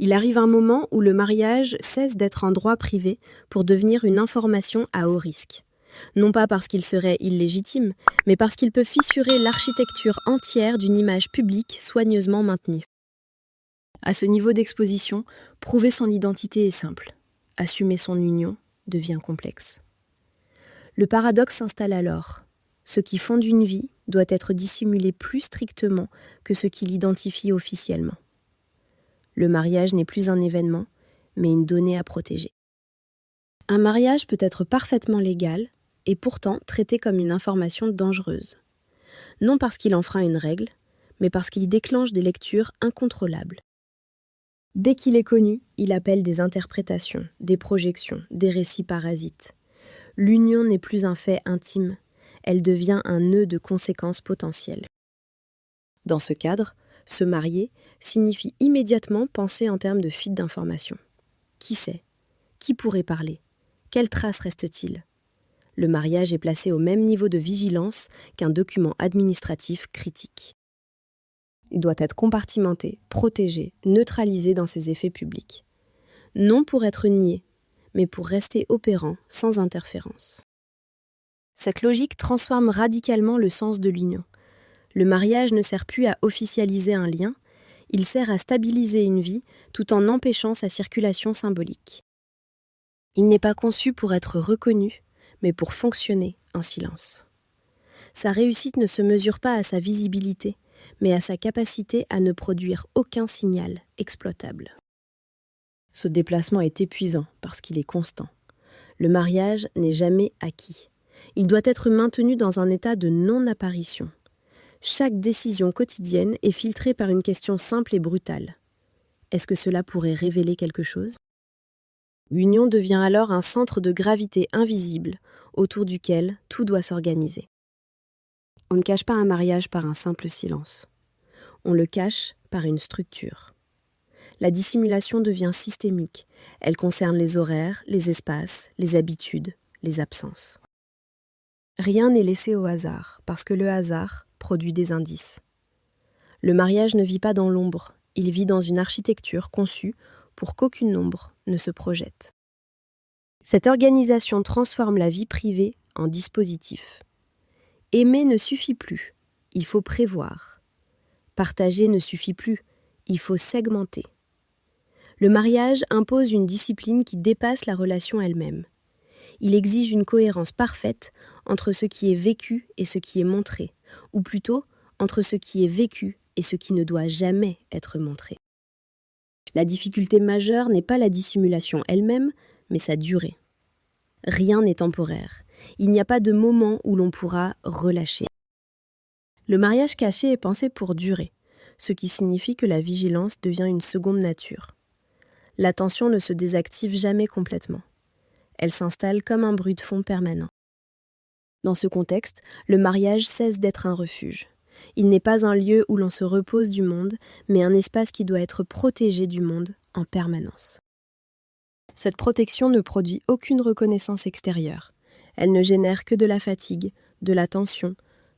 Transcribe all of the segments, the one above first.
Il arrive un moment où le mariage cesse d'être un droit privé pour devenir une information à haut risque. Non pas parce qu'il serait illégitime, mais parce qu'il peut fissurer l'architecture entière d'une image publique soigneusement maintenue. À ce niveau d'exposition, prouver son identité est simple. Assumer son union devient complexe. Le paradoxe s'installe alors. Ce qui fonde une vie doit être dissimulé plus strictement que ce qui l'identifie officiellement. Le mariage n'est plus un événement, mais une donnée à protéger. Un mariage peut être parfaitement légal et pourtant traité comme une information dangereuse. Non parce qu'il enfreint une règle, mais parce qu'il déclenche des lectures incontrôlables. Dès qu'il est connu, il appelle des interprétations, des projections, des récits parasites. L'union n'est plus un fait intime, elle devient un nœud de conséquences potentielles. Dans ce cadre, se marier signifie immédiatement penser en termes de fuite d'informations. Qui sait ? Qui pourrait parler ? Quelles traces reste-t-il ? Le mariage est placé au même niveau de vigilance qu'un document administratif critique. Il doit être compartimenté, protégé, neutralisé dans ses effets publics. Non pour être nié, mais pour rester opérant sans interférence. Cette logique transforme radicalement le sens de l'union. Le mariage ne sert plus à officialiser un lien, il sert à stabiliser une vie tout en empêchant sa circulation symbolique. Il n'est pas conçu pour être reconnu, mais pour fonctionner en silence. Sa réussite ne se mesure pas à sa visibilité, mais à sa capacité à ne produire aucun signal exploitable. Ce déplacement est épuisant parce qu'il est constant. Le mariage n'est jamais acquis. Il doit être maintenu dans un état de non-apparition. Chaque décision quotidienne est filtrée par une question simple et brutale. Est-ce que cela pourrait révéler quelque chose ? L'union devient alors un centre de gravité invisible autour duquel tout doit s'organiser. On ne cache pas un mariage par un simple silence. On le cache par une structure. La dissimulation devient systémique. Elle concerne les horaires, les espaces, les habitudes, les absences. Rien n'est laissé au hasard, parce que le hasard produit des indices. Le mariage ne vit pas dans l'ombre, il vit dans une architecture conçue pour qu'aucune ombre ne se projette. Cette organisation transforme la vie privée en dispositif. Aimer ne suffit plus, il faut prévoir. Partager ne suffit plus, il faut segmenter. Le mariage impose une discipline qui dépasse la relation elle-même. Il exige une cohérence parfaite entre ce qui est vécu et ce qui est montré, ou plutôt entre ce qui est vécu et ce qui ne doit jamais être montré. La difficulté majeure n'est pas la dissimulation elle-même, mais sa durée. Rien n'est temporaire. Il n'y a pas de moment où l'on pourra relâcher. Le mariage caché est pensé pour durer, ce qui signifie que la vigilance devient une seconde nature. L'attention ne se désactive jamais complètement. Elle s'installe comme un bruit de fond permanent. Dans ce contexte, le mariage cesse d'être un refuge. Il n'est pas un lieu où l'on se repose du monde, mais un espace qui doit être protégé du monde en permanence. Cette protection ne produit aucune reconnaissance extérieure. Elle ne génère que de la fatigue, de la tension,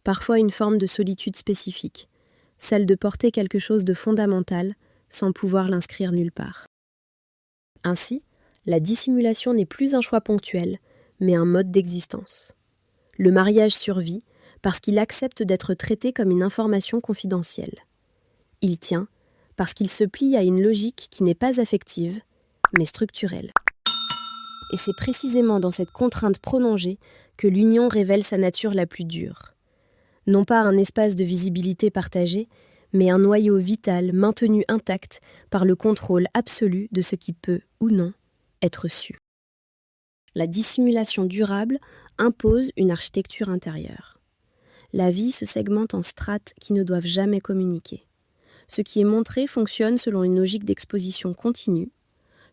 parfois une forme de solitude spécifique, celle de porter quelque chose de fondamental sans pouvoir l'inscrire nulle part. Ainsi, la dissimulation n'est plus un choix ponctuel, mais un mode d'existence. Le mariage survit parce qu'il accepte d'être traité comme une information confidentielle. Il tient parce qu'il se plie à une logique qui n'est pas affective, mais structurelle. Et c'est précisément dans cette contrainte prolongée que l'union révèle sa nature la plus dure. Non pas un espace de visibilité partagé, mais un noyau vital maintenu intact par le contrôle absolu de ce qui peut, ou non, être su. La dissimulation durable impose une architecture intérieure. La vie se segmente en strates qui ne doivent jamais communiquer. Ce qui est montré fonctionne selon une logique d'exposition continue.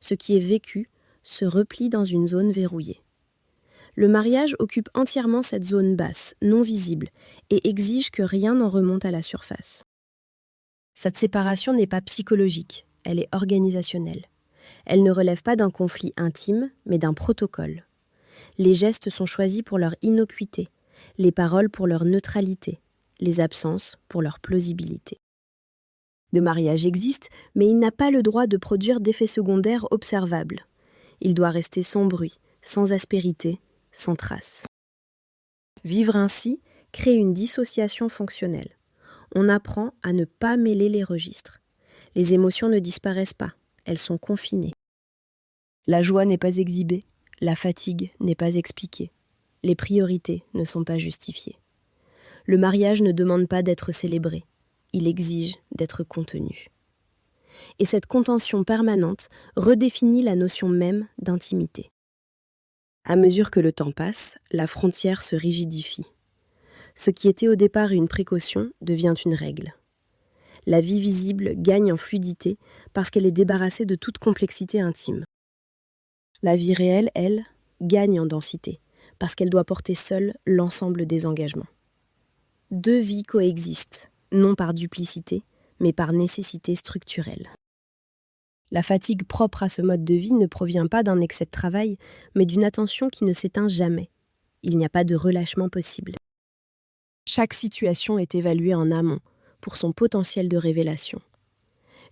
Ce qui est vécu se replie dans une zone verrouillée. Le mariage occupe entièrement cette zone basse, non visible, et exige que rien n'en remonte à la surface. Cette séparation n'est pas psychologique, elle est organisationnelle. Elle ne relève pas d'un conflit intime, mais d'un protocole. Les gestes sont choisis pour leur innocuité, les paroles pour leur neutralité, les absences pour leur plausibilité. Le mariage existe, mais il n'a pas le droit de produire d'effets secondaires observables. Il doit rester sans bruit, sans aspérité, sans trace. Vivre ainsi crée une dissociation fonctionnelle. On apprend à ne pas mêler les registres. Les émotions ne disparaissent pas, elles sont confinées. La joie n'est pas exhibée, la fatigue n'est pas expliquée. Les priorités ne sont pas justifiées. Le mariage ne demande pas d'être célébré, il exige d'être contenu. Et cette contention permanente redéfinit la notion même d'intimité. À mesure que le temps passe, la frontière se rigidifie. Ce qui était au départ une précaution devient une règle. La vie visible gagne en fluidité parce qu'elle est débarrassée de toute complexité intime. La vie réelle, elle, gagne en densité parce qu'elle doit porter seule l'ensemble des engagements. Deux vies coexistent, non par duplicité, mais par nécessité structurelle. La fatigue propre à ce mode de vie ne provient pas d'un excès de travail, mais d'une attention qui ne s'éteint jamais. Il n'y a pas de relâchement possible. Chaque situation est évaluée en amont, pour son potentiel de révélation.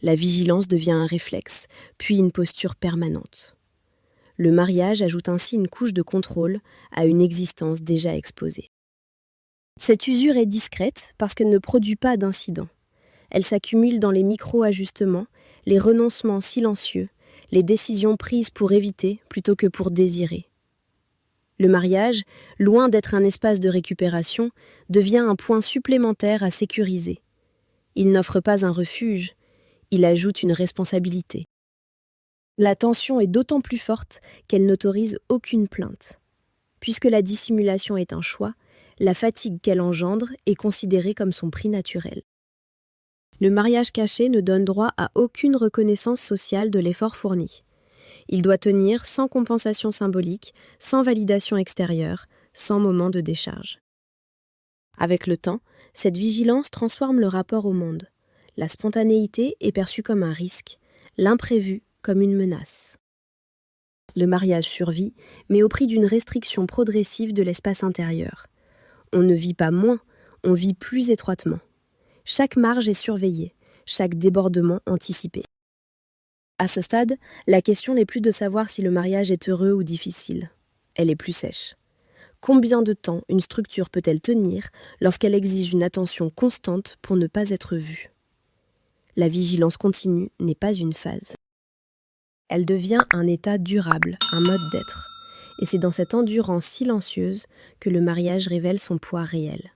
La vigilance devient un réflexe, puis une posture permanente. Le mariage ajoute ainsi une couche de contrôle à une existence déjà exposée. Cette usure est discrète parce qu'elle ne produit pas d'incident. Elle s'accumule dans les micro-ajustements, les renoncements silencieux, les décisions prises pour éviter plutôt que pour désirer. Le mariage, loin d'être un espace de récupération, devient un point supplémentaire à sécuriser. Il n'offre pas un refuge, il ajoute une responsabilité. La tension est d'autant plus forte qu'elle n'autorise aucune plainte. Puisque la dissimulation est un choix, la fatigue qu'elle engendre est considérée comme son prix naturel. Le mariage caché ne donne droit à aucune reconnaissance sociale de l'effort fourni. Il doit tenir sans compensation symbolique, sans validation extérieure, sans moment de décharge. Avec le temps, cette vigilance transforme le rapport au monde. La spontanéité est perçue comme un risque, l'imprévu comme une menace. Le mariage survit, mais au prix d'une restriction progressive de l'espace intérieur. On ne vit pas moins, on vit plus étroitement. Chaque marge est surveillée, chaque débordement anticipé. À ce stade, la question n'est plus de savoir si le mariage est heureux ou difficile. Elle est plus sèche. Combien de temps une structure peut-elle tenir lorsqu'elle exige une attention constante pour ne pas être vue ? La vigilance continue n'est pas une phase. Elle devient un état durable, un mode d'être. Et c'est dans cette endurance silencieuse que le mariage révèle son poids réel.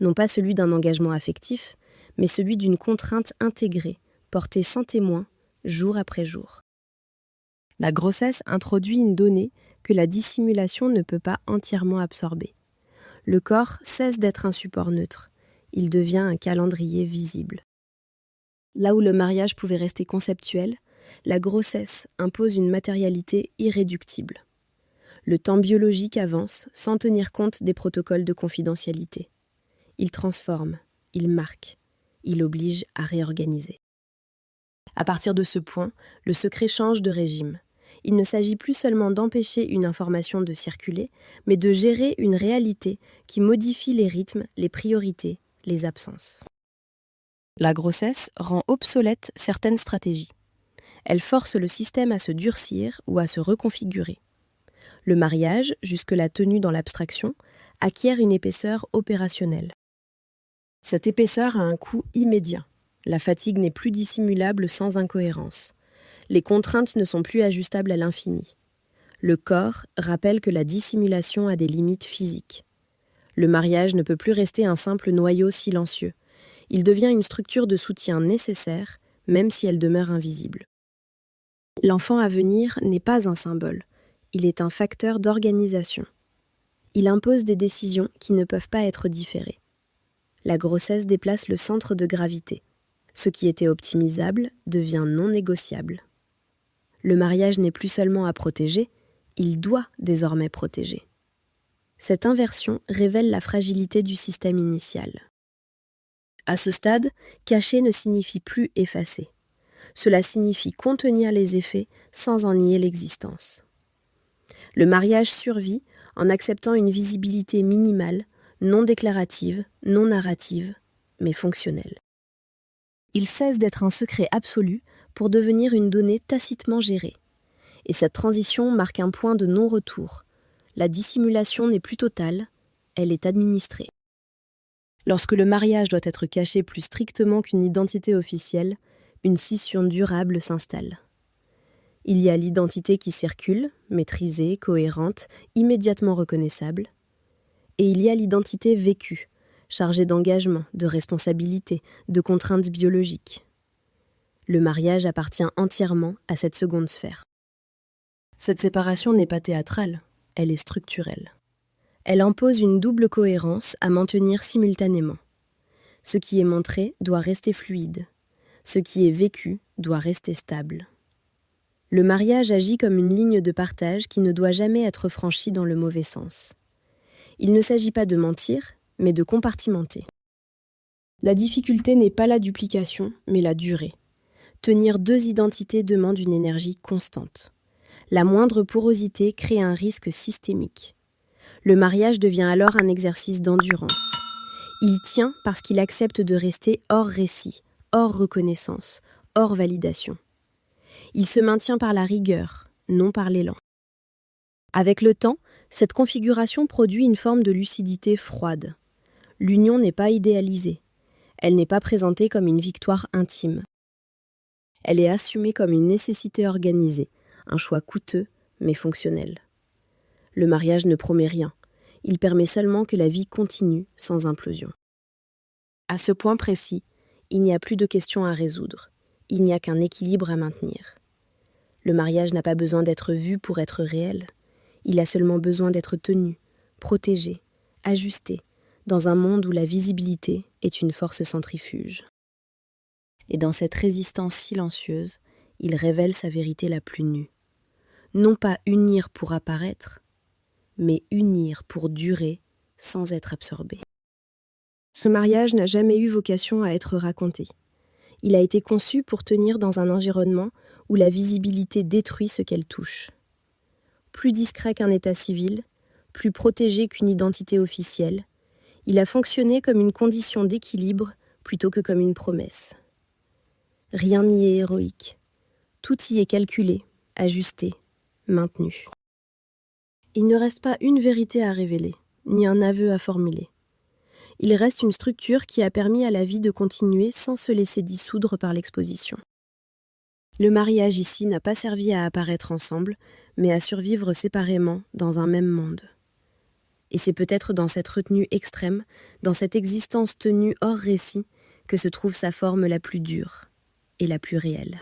Non pas celui d'un engagement affectif, mais celui d'une contrainte intégrée, portée sans témoin, jour après jour. La grossesse introduit une donnée que la dissimulation ne peut pas entièrement absorber. Le corps cesse d'être un support neutre, il devient un calendrier visible. Là où le mariage pouvait rester conceptuel, la grossesse impose une matérialité irréductible. Le temps biologique avance sans tenir compte des protocoles de confidentialité. Il transforme, il marque, il oblige à réorganiser. À partir de ce point, le secret change de régime. Il ne s'agit plus seulement d'empêcher une information de circuler, mais de gérer une réalité qui modifie les rythmes, les priorités, les absences. La grossesse rend obsolètes certaines stratégies. Elle force le système à se durcir ou à se reconfigurer. Le mariage, jusque-là tenu dans l'abstraction, acquiert une épaisseur opérationnelle. Cette épaisseur a un coût immédiat. La fatigue n'est plus dissimulable sans incohérence. Les contraintes ne sont plus ajustables à l'infini. Le corps rappelle que la dissimulation a des limites physiques. Le mariage ne peut plus rester un simple noyau silencieux. Il devient une structure de soutien nécessaire, même si elle demeure invisible. L'enfant à venir n'est pas un symbole, il est un facteur d'organisation. Il impose des décisions qui ne peuvent pas être différées. La grossesse déplace le centre de gravité. Ce qui était optimisable devient non négociable. Le mariage n'est plus seulement à protéger, il doit désormais protéger. Cette inversion révèle la fragilité du système initial. À ce stade, cacher ne signifie plus effacer. Cela signifie contenir les effets sans en nier l'existence. Le mariage survit en acceptant une visibilité minimale, non déclarative, non narrative, mais fonctionnelle. Il cesse d'être un secret absolu pour devenir une donnée tacitement gérée. Et cette transition marque un point de non-retour. La dissimulation n'est plus totale, elle est administrée. Lorsque le mariage doit être caché plus strictement qu'une identité officielle, une scission durable s'installe. Il y a l'identité qui circule, maîtrisée, cohérente, immédiatement reconnaissable. Et il y a l'identité vécue, chargée d'engagement, de responsabilité, de contraintes biologiques. Le mariage appartient entièrement à cette seconde sphère. Cette séparation n'est pas théâtrale, elle est structurelle. Elle impose une double cohérence à maintenir simultanément. Ce qui est montré doit rester fluide. Ce qui est vécu doit rester stable. Le mariage agit comme une ligne de partage qui ne doit jamais être franchie dans le mauvais sens. Il ne s'agit pas de mentir, mais de compartimenter. La difficulté n'est pas la duplication, mais la durée. Tenir deux identités demande une énergie constante. La moindre porosité crée un risque systémique. Le mariage devient alors un exercice d'endurance. Il tient parce qu'il accepte de rester hors récit, hors reconnaissance, hors validation. Il se maintient par la rigueur, non par l'élan. Avec le temps, cette configuration produit une forme de lucidité froide. L'union n'est pas idéalisée. Elle n'est pas présentée comme une victoire intime. Elle est assumée comme une nécessité organisée, un choix coûteux mais fonctionnel. Le mariage ne promet rien. Il permet seulement que la vie continue sans implosion. À ce point précis, il n'y a plus de questions à résoudre. Il n'y a qu'un équilibre à maintenir. Le mariage n'a pas besoin d'être vu pour être réel. Il a seulement besoin d'être tenu, protégé, ajusté, dans un monde où la visibilité est une force centrifuge. Et dans cette résistance silencieuse, il révèle sa vérité la plus nue. Non pas unir pour apparaître, mais unir pour durer sans être absorbé. Ce mariage n'a jamais eu vocation à être raconté. Il a été conçu pour tenir dans un environnement où la visibilité détruit ce qu'elle touche. Plus discret qu'un état civil, plus protégé qu'une identité officielle, il a fonctionné comme une condition d'équilibre plutôt que comme une promesse. Rien n'y est héroïque. Tout y est calculé, ajusté, maintenu. Il ne reste pas une vérité à révéler, ni un aveu à formuler. Il reste une structure qui a permis à la vie de continuer sans se laisser dissoudre par l'exposition. Le mariage ici n'a pas servi à apparaître ensemble, mais à survivre séparément dans un même monde. Et c'est peut-être dans cette retenue extrême, dans cette existence tenue hors récit, que se trouve sa forme la plus dure et la plus réelle.